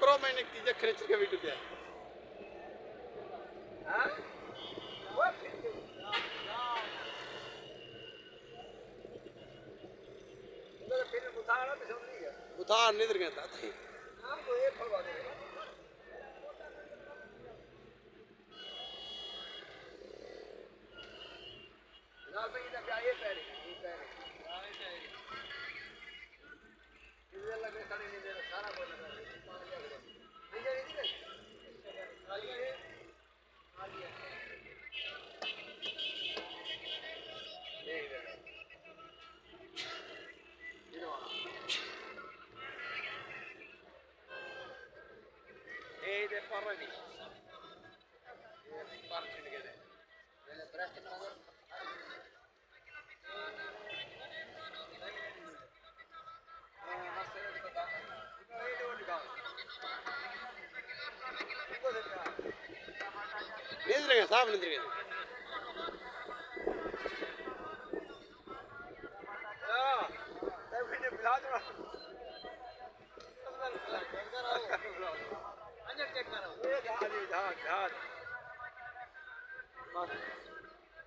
15 महीने की चीजें खरीद के भी टूटे बुखार नहीं दर गया था parani parchin gede ele breast nagar निद्र गए साहब निद्र गए